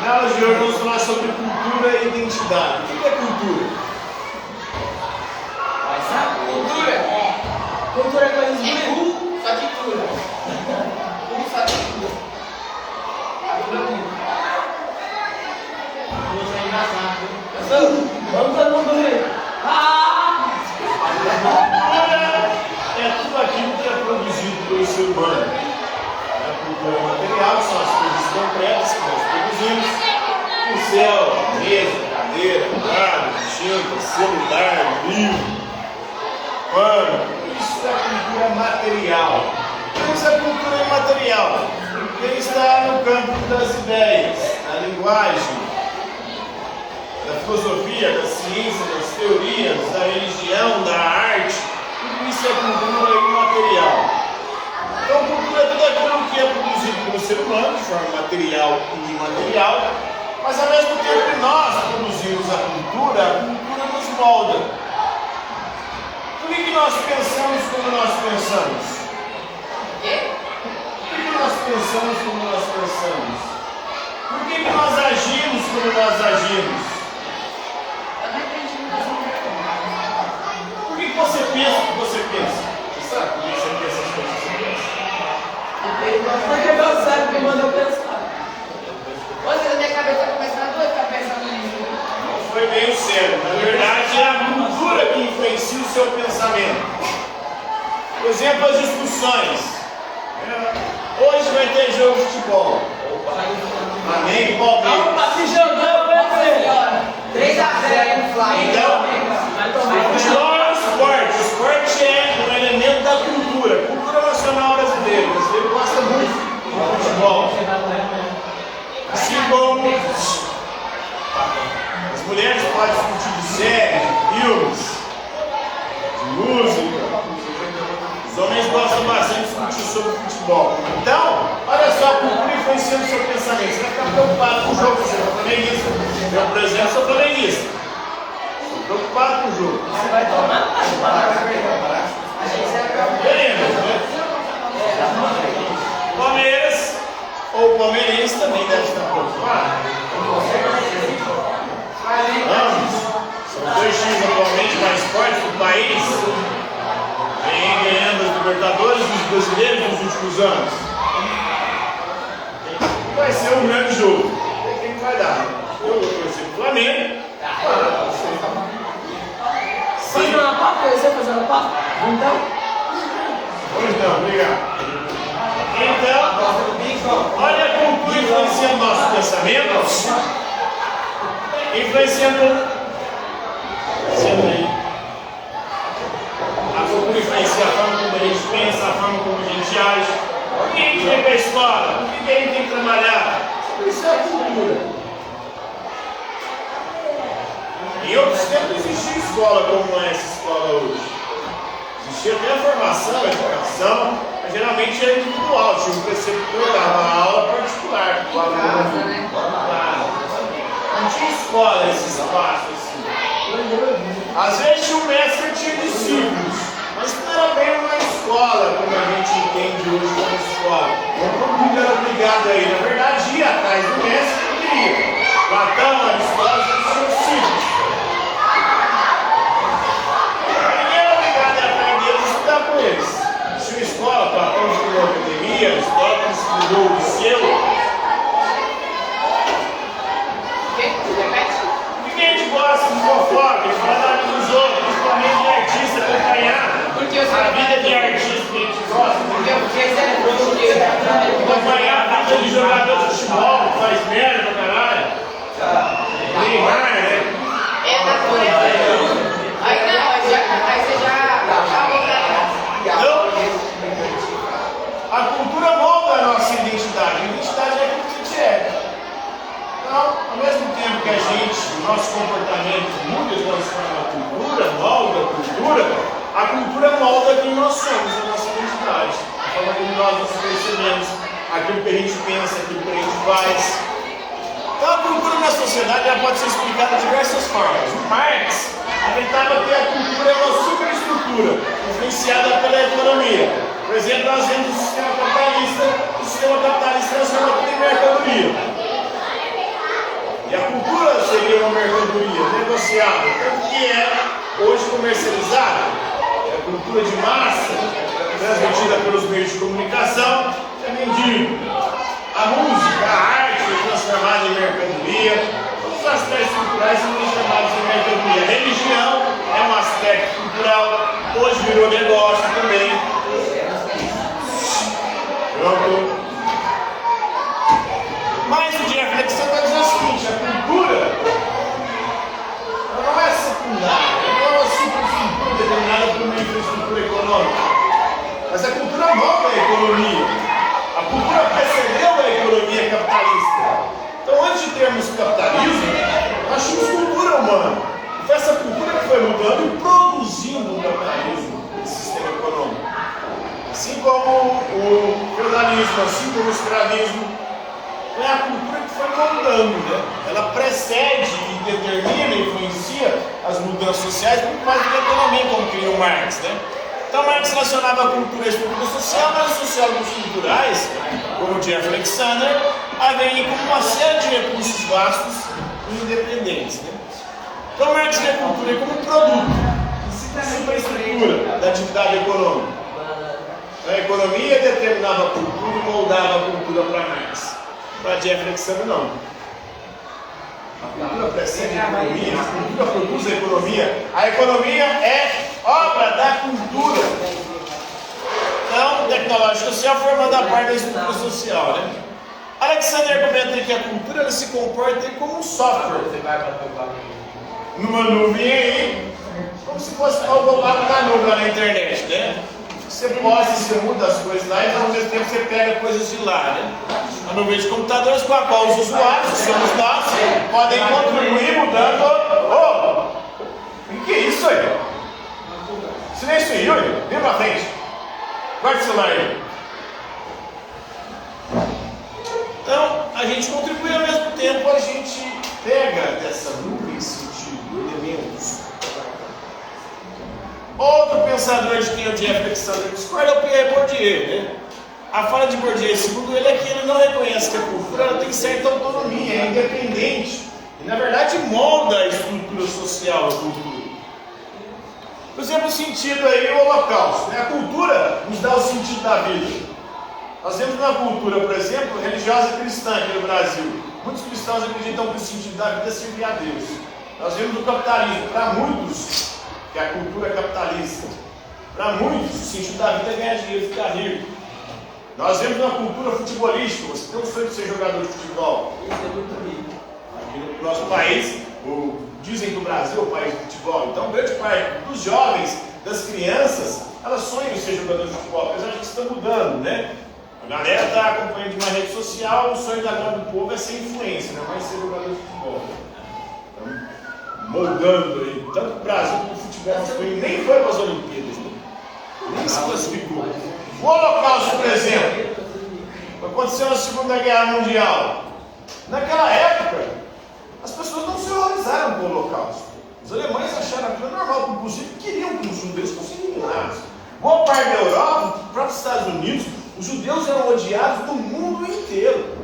Na aula de hoje vamos falar sobre cultura e identidade. O que é cultura? Cultura? Cultura é coisa de Só que cura. Só que cura. Isso é engraçado. Vamos todo mundo rir. Cultura é tudo aquilo que é produzido pelo ser humano. A cultura material são as coisas concretas que nós produzimos. O céu, mesa, cadeira, quadro, tinta, celular, livro, pano. Isso é cultura material. Isso é cultura imaterial. Ele está no campo das ideias, da linguagem, da filosofia, da ciência, das teorias, da religião, da arte. Tudo isso é cultura imaterial. Então, cultura é tudo aquilo que é produzido pelo ser humano, de forma material e imaterial, mas ao mesmo tempo que nós produzimos a cultura nos molda. Por que nós pensamos como nós pensamos? Por que nós pensamos como nós pensamos? Por que nós agimos como nós agimos? Por que você pensa o que você pensa? Você sabe por que você pensa as coisas que você pensa? Porque meu cérebro manda eu pensar. Você na minha cabeça começando a ficar pensando nisso. Não foi bem o cérebro. Na verdade, é a cultura que influencia o seu pensamento. Por exemplo, as discussões. Hoje vai ter jogo de futebol. Amém? Palmeiras. Opa, se jogou, vai ser. 3 a 0 no Flamengo. Então, futebol é um esporte. O esporte é um elemento da cultura. Cultura nacional brasileira. O brasileiro gosta muito de futebol. Assim como as mulheres podem discutir de séries, de filmes, de música. Os homens gostam bastante de discutir sobre futebol. Então, olha só, a cultura influenciando o seu pensamento. Você vai ficar preocupado com o jogo, você é flamenguista. Eu, por exemplo, sou flamenguista. Estou preocupado com o jogo. Você vai tomar? Queremos, né? Palmeiras, ou palmeirense também deve estar preocupado. Ambos. São 2 times atualmente mais fortes do país. Vem ganhando as Libertadores dos brasileiros nos últimos anos. Vai ser um grande jogo. Quem vai dar? Eu vou torcer pro Flamengo. Fazer uma papo? Você fazer uma papo? Então? Então, obrigado. Então, olha a cultura influenciando nossos pensamentos. Influenciando aí. A cultura influencia a forma como a gente pensa, a forma como a gente age. Por que a gente vem para a escola? Por que a gente tem que trabalhar? Isso é a cultura. Em outros tempos existia escola como é essa escola hoje. Existia até a formação, a educação, mas geralmente era individual. Tinha um preceptor, dava aula particular. Não tinha escola esse espaço assim. Às vezes tinha um mestre que tinha discípulos, mas não era bem uma escola como a gente entende hoje como escola. Todo mundo era obrigado aí. Na verdade, ia atrás do mestre que queria. Platão, Aristóteles, eles tinham discípulos. Ninguém era obrigado a ir atrás deles e estudar com eles. Tinha uma escola, Platão estudou a academia, Aristóteles estudou o liceu. Ninguém gosta de fofoca, de falar da vida dos outros, principalmente de artista, acompanhar a vida de artista que a gente gosta. Acompanhar a vida de jogador de futebol, que faz merda pra caralho. Neymar, né? É natureza. Aí não, aí você já acabou pra Então, a cultura molda a nossa identidade. A identidade é aquilo que a gente é. Então, ao mesmo tempo que a gente, o nosso comportamento muda e transforma a cultura, molda a cultura molda quem nós somos, a nossa identidade. A forma como nós nos percebemos, aquilo que a gente pensa, aquilo que a gente faz. Então, a cultura na sociedade ela pode ser explicada de diversas formas. O Marx acreditava que a cultura é uma superestrutura influenciada pela economia. Por exemplo, nós vemos o sistema capitalista transforma tudo em mercadoria. mercadoria negociável, tanto que é hoje comercializada, é cultura de massa, transmitida pelos meios de comunicação, é vendido. A música, a arte é transformada em mercadoria, todos os aspectos culturais são transformados em mercadoria. A religião é um aspecto cultural, hoje virou negócio também. Pronto. Mas o dia reflexão está dizendo o seguinte: a cultura ela não é secundária, ela não é uma superestrutura determinada por uma infraestrutura econômica, mas a cultura molda a economia. A cultura precedeu a economia capitalista. Então, antes de termos capitalismo, nós tínhamos cultura humana. E foi essa cultura que foi mudando e produzindo o capitalismo, esse sistema econômico. Assim como o feudalismo, assim como o escravismo, é a cultura que foi moldando, né? Ela precede e determina e influencia as mudanças sociais muito mais do que a economia, como queria o Marx, né? Então Marx relacionava a cultura à estrutura social, mas os sociólogos culturais, como Jeff Alexander, a veem como uma série de recursos vastos e independentes, né? Então Marx vê a cultura como produto, superestrutura da atividade econômica. A economia determinava a cultura e moldava a cultura para Marx. Para Jeff Alexander, não. A cultura precede a economia, a cultura produz a economia. A economia é obra da cultura. Então, tecnológica social formando a parte da estrutura social, né? Alexander argumenta que a cultura ela se comporta como um software. Numa nuvem aí, como se fosse algo na nuvem lá na internet, né? Você posta, você muda as coisas lá e ao mesmo tempo você pega coisas de lá, né? A nuvem de computadores com a qual os usuários, que somos nós, podem contribuir mudando. O que é isso aí? Silêncio aí, Yuri. Vem pra frente. Guarda o celular aí. Então, a gente contribui ao mesmo tempo, a gente pega dessa nuvem sentido, elementos. Outro pensador de quem o Jeff Alexander discorda é o Pierre Bourdieu, né? A fala de Bourdieu, segundo ele, é que ele não reconhece que a cultura ela tem certa autonomia, é independente. E, na verdade, molda a estrutura social da cultura. Por exemplo, o sentido aí, o holocausto, né? A cultura nos dá o sentido da vida. Nós vemos uma cultura, por exemplo, religiosa cristã aqui no Brasil. Muitos cristãos acreditam que o sentido da vida é servir a Deus. Nós vemos o capitalismo, para muitos, que é a cultura capitalista. Para muitos, o sentido da vida é ganhar dinheiro e ficar rico. Nós vemos uma cultura futebolística. Você tem um sonho de ser jogador de futebol? Aqui no nosso país, dizem que o Brasil é o país do futebol. Então, grande parte dos jovens, das crianças, elas sonham em ser jogador de futebol. Apesar de que isso está mudando, né? A galera está acompanhando de uma rede social, o sonho da grande do povo é ser influência, não é ser jogador de futebol. Então, moldando aí, tanto o Brasil como o futebol masculino nem foi para as Olimpíadas, né? Nem se classificou. O Holocausto, por exemplo, aconteceu na Segunda Guerra Mundial. Naquela época, as pessoas não se horrorizaram com o Holocausto. Os alemães acharam aquilo normal, inclusive queriam que os judeus fossem eliminados. Boa parte da Europa, os próprios Estados Unidos, os judeus eram odiados do mundo inteiro.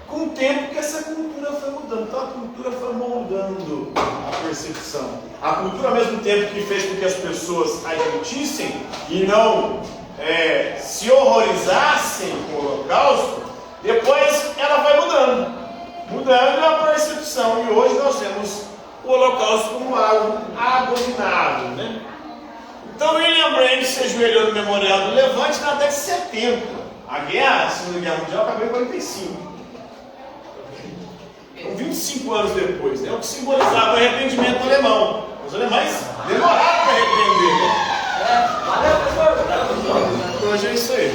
Com o tempo que essa cultura foi mudando, então a cultura foi moldando a percepção. A cultura, ao mesmo tempo que fez com que as pessoas admitissem e não se horrorizassem com o Holocausto, depois ela vai mudando a percepção. E hoje nós temos o Holocausto como algo abominável, né? Então William Brandt se ajoelhou no Memorial do Levante na década de 70. A Segunda Guerra Mundial acabou em 45. Então, 25 anos depois, é o que simbolizava o arrependimento alemão. Os alemães demoraram para arrepender, né? Valeu, professor. Hoje é isso aí.